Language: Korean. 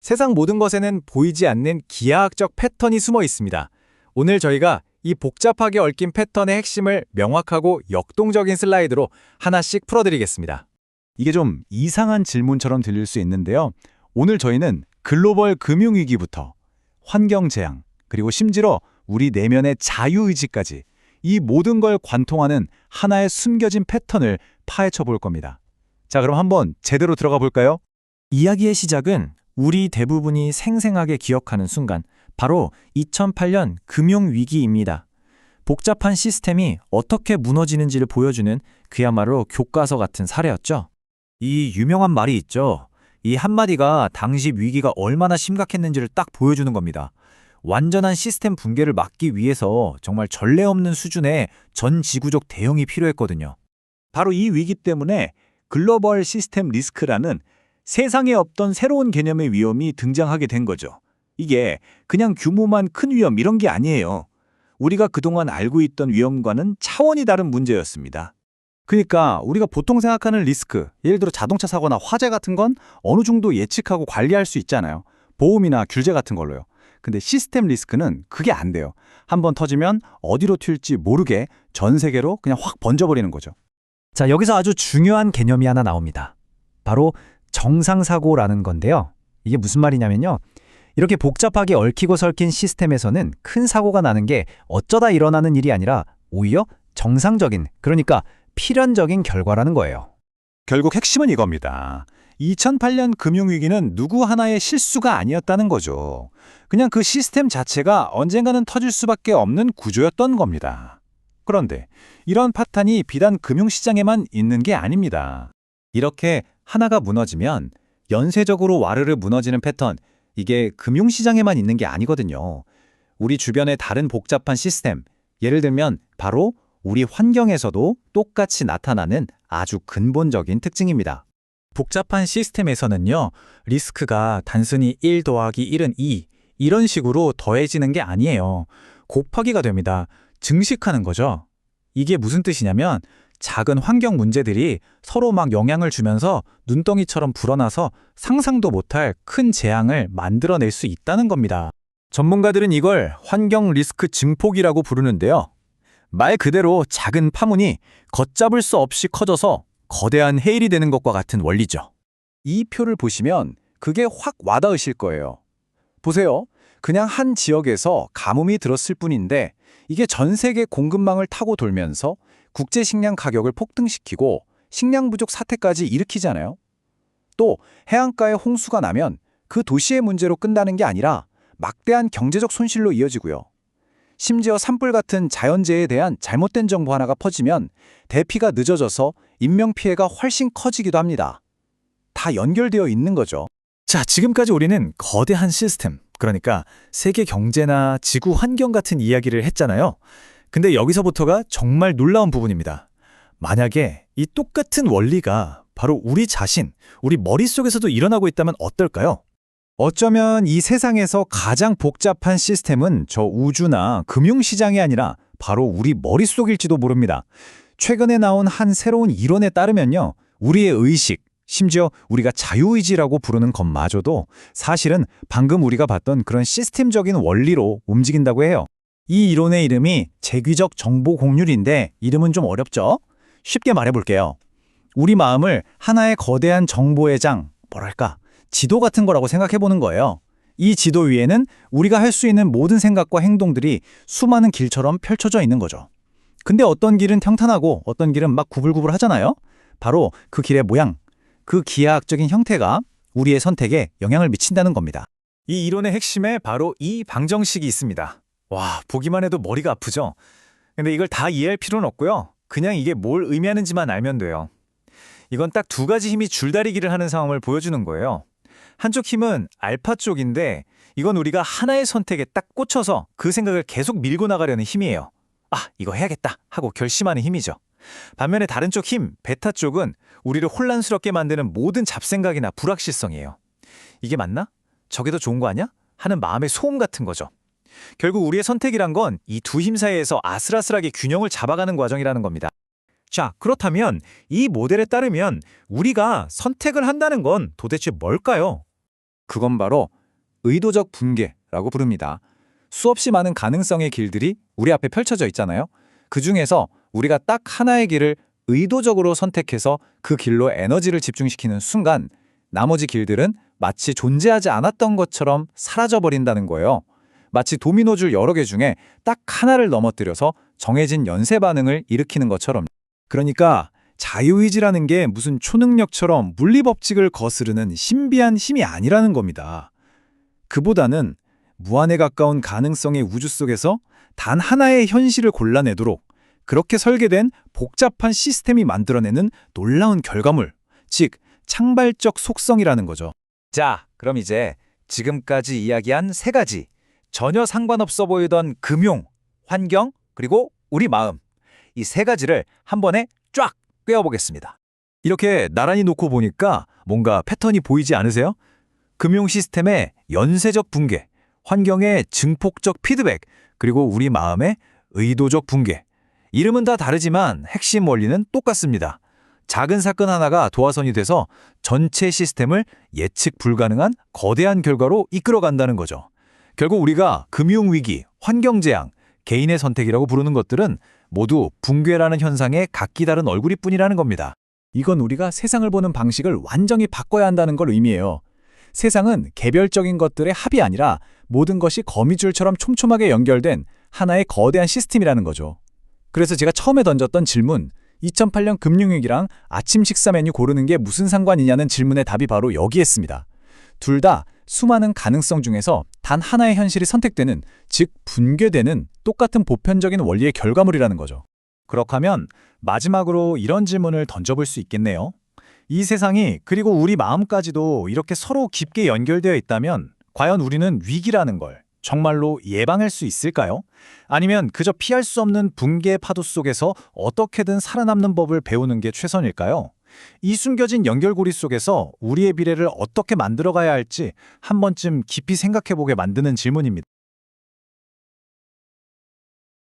세상 모든 것에는 보이지 않는 기하학적 패턴이 숨어 있습니다. 오늘 저희가 이 복잡하게 얽힌 패턴의 핵심을 명확하고 역동적인 슬라이드로 하나씩 풀어드리겠습니다. 이게 좀 이상한 질문처럼 들릴 수 있는데요. 오늘 저희는 글로벌 금융위기부터 환경재앙, 그리고 심지어 우리 내면의 자유의지까지 이 모든 걸 관통하는 하나의 숨겨진 패턴을 파헤쳐 볼 겁니다. 자, 그럼 한번 제대로 들어가 볼까요? 이야기의 시작은 우리 대부분이 생생하게 기억하는 순간, 바로 2008년 금융위기입니다. 복잡한 시스템이 어떻게 무너지는지를 보여주는 그야말로 교과서 같은 사례였죠. 이 유명한 말이 있죠. 이 한마디가 당시 위기가 얼마나 심각했는지를 딱 보여주는 겁니다. 완전한 시스템 붕괴를 막기 위해서 정말 전례 없는 수준의 전 지구적 대응이 필요했거든요. 바로 이 위기 때문에 글로벌 시스템 리스크라는 세상에 없던 새로운 개념의 위험이 등장하게 된 거죠. 이게 그냥 규모만 큰 위험 이런 게 아니에요. 우리가 그동안 알고 있던 위험과는 차원이 다른 문제였습니다. 그러니까 우리가 보통 생각하는 리스크, 예를 들어 자동차 사고나 화재 같은 건 어느 정도 예측하고 관리할 수 있잖아요. 보험이나 규제 같은 걸로요. 근데 시스템 리스크는 그게 안 돼요. 한번 터지면 어디로 튈지 모르게 전 세계로 그냥 확 번져버리는 거죠. 자, 여기서 아주 중요한 개념이 하나 나옵니다. 바로 정상사고라는 건데요. 이게 무슨 말이냐면요. 이렇게 복잡하게 얽히고 설킨 시스템에서는 큰 사고가 나는 게 어쩌다 일어나는 일이 아니라 오히려 정상적인, 그러니까 필연적인 결과라는 거예요. 결국 핵심은 이겁니다. 2008년 금융위기는 누구 하나의 실수가 아니었다는 거죠. 그냥 그 시스템 자체가 언젠가는 터질 수밖에 없는 구조였던 겁니다. 그런데 이런 파탄이 비단 금융시장에만 있는 게 아닙니다. 이렇게 하나가 무너지면 연쇄적으로 와르르 무너지는 패턴, 이게 금융시장에만 있는 게 아니거든요. 우리 주변의 다른 복잡한 시스템, 예를 들면 바로 우리 환경에서도 똑같이 나타나는 아주 근본적인 특징입니다. 복잡한 시스템에서는요, 리스크가 단순히 1 더하기 1은 2, 이런 식으로 더해지는 게 아니에요. 곱하기가 됩니다. 증식하는 거죠. 이게 무슨 뜻이냐면 작은 환경 문제들이 서로 막 영향을 주면서 눈덩이처럼 불어나서 상상도 못할 큰 재앙을 만들어낼 수 있다는 겁니다. 전문가들은 이걸 환경 리스크 증폭이라고 부르는데요. 말 그대로 작은 파문이 걷잡을 수 없이 커져서 거대한 해일이 되는 것과 같은 원리죠. 이 표를 보시면 그게 확 와닿으실 거예요. 보세요. 그냥 한 지역에서 가뭄이 들었을 뿐인데 이게 전 세계 공급망을 타고 돌면서 국제 식량 가격을 폭등시키고 식량 부족 사태까지 일으키잖아요. 또 해안가에 홍수가 나면 그 도시의 문제로 끝나는 게 아니라 막대한 경제적 손실로 이어지고요. 심지어 산불 같은 자연재해에 대한 잘못된 정보 하나가 퍼지면 대피가 늦어져서 인명피해가 훨씬 커지기도 합니다. 다 연결되어 있는 거죠. 자, 지금까지 우리는 거대한 시스템, 그러니까 세계 경제나 지구 환경 같은 이야기를 했잖아요. 근데 여기서부터가 정말 놀라운 부분입니다. 만약에 이 똑같은 원리가 바로 우리 자신, 우리 머릿속에서도 일어나고 있다면 어떨까요? 어쩌면 이 세상에서 가장 복잡한 시스템은 저 우주나 금융시장이 아니라 바로 우리 머릿속일지도 모릅니다. 최근에 나온 한 새로운 이론에 따르면요. 우리의 의식, 심지어 우리가 자유의지라고 부르는 것마저도 사실은 방금 우리가 봤던 그런 시스템적인 원리로 움직인다고 해요. 이 이론의 이름이 재귀적 정보 공률인데 이름은 좀 어렵죠? 쉽게 말해볼게요. 우리 마음을 하나의 거대한 정보의 장, 뭐랄까, 지도 같은 거라고 생각해보는 거예요. 이 지도 위에는 우리가 할 수 있는 모든 생각과 행동들이 수많은 길처럼 펼쳐져 있는 거죠. 근데 어떤 길은 평탄하고 어떤 길은 막 구불구불 하잖아요. 바로 그 길의 모양, 그 기하학적인 형태가 우리의 선택에 영향을 미친다는 겁니다. 이 이론의 핵심에 바로 이 방정식이 있습니다. 와, 보기만 해도 머리가 아프죠? 근데 이걸 다 이해할 필요는 없고요. 그냥 이게 뭘 의미하는지만 알면 돼요. 이건 딱 두 가지 힘이 줄다리기를 하는 상황을 보여주는 거예요. 한쪽 힘은 알파 쪽인데 이건 우리가 하나의 선택에 딱 꽂혀서 그 생각을 계속 밀고 나가려는 힘이에요. 아, 이거 해야겠다 하고 결심하는 힘이죠. 반면에 다른 쪽 힘, 베타 쪽은 우리를 혼란스럽게 만드는 모든 잡생각이나 불확실성이에요. 이게 맞나? 저게 더 좋은 거 아니야? 하는 마음의 소음 같은 거죠. 결국 우리의 선택이란 건 이 두 힘 사이에서 아슬아슬하게 균형을 잡아가는 과정이라는 겁니다. 자, 그렇다면 이 모델에 따르면 우리가 선택을 한다는 건 도대체 뭘까요? 그건 바로 의도적 붕괴라고 부릅니다. 수없이 많은 가능성의 길들이 우리 앞에 펼쳐져 있잖아요. 그 중에서 우리가 딱 하나의 길을 의도적으로 선택해서 그 길로 에너지를 집중시키는 순간 나머지 길들은 마치 존재하지 않았던 것처럼 사라져버린다는 거예요. 마치 도미노줄 여러 개 중에 딱 하나를 넘어뜨려서 정해진 연쇄 반응을 일으키는 것처럼. 그러니까 자유의지라는 게 무슨 초능력처럼 물리법칙을 거스르는 신비한 힘이 아니라는 겁니다. 그보다는 무한에 가까운 가능성의 우주 속에서 단 하나의 현실을 골라내도록 그렇게 설계된 복잡한 시스템이 만들어내는 놀라운 결과물, 즉 창발적 속성이라는 거죠. 자, 그럼 이제 지금까지 이야기한 세 가지 전혀 상관없어 보이던 금융, 환경, 그리고 우리 마음 이 세 가지를 한 번에 쫙 꿰어보겠습니다. 이렇게 나란히 놓고 보니까 뭔가 패턴이 보이지 않으세요? 금융 시스템의 연쇄적 붕괴, 환경의 증폭적 피드백, 그리고 우리 마음의 의도적 붕괴. 이름은 다 다르지만 핵심 원리는 똑같습니다. 작은 사건 하나가 도화선이 돼서 전체 시스템을 예측 불가능한 거대한 결과로 이끌어간다는 거죠. 결국 우리가 금융위기, 환경재앙, 개인의 선택이라고 부르는 것들은 모두 붕괴라는 현상의 각기 다른 얼굴일 뿐이라는 겁니다. 이건 우리가 세상을 보는 방식을 완전히 바꿔야 한다는 걸 의미해요. 세상은 개별적인 것들의 합이 아니라 모든 것이 거미줄처럼 촘촘하게 연결된 하나의 거대한 시스템이라는 거죠. 그래서 제가 처음에 던졌던 질문, 2008년 금융위기랑 아침 식사 메뉴 고르는 게 무슨 상관이냐는 질문의 답이 바로 여기에 있습니다. 둘 다 수많은 가능성 중에서 단 하나의 현실이 선택되는, 즉 붕괴되는 똑같은 보편적인 원리의 결과물이라는 거죠. 그렇다면 마지막으로 이런 질문을 던져볼 수 있겠네요. 이 세상이 그리고 우리 마음까지도 이렇게 서로 깊게 연결되어 있다면 과연 우리는 위기라는 걸 정말로 예방할 수 있을까요? 아니면 그저 피할 수 없는 붕괴 파도 속에서 어떻게든 살아남는 법을 배우는 게 최선일까요? 이 숨겨진 연결고리 속에서 우리의 미래를 어떻게 만들어가야 할지 한 번쯤 깊이 생각해보게 만드는 질문입니다.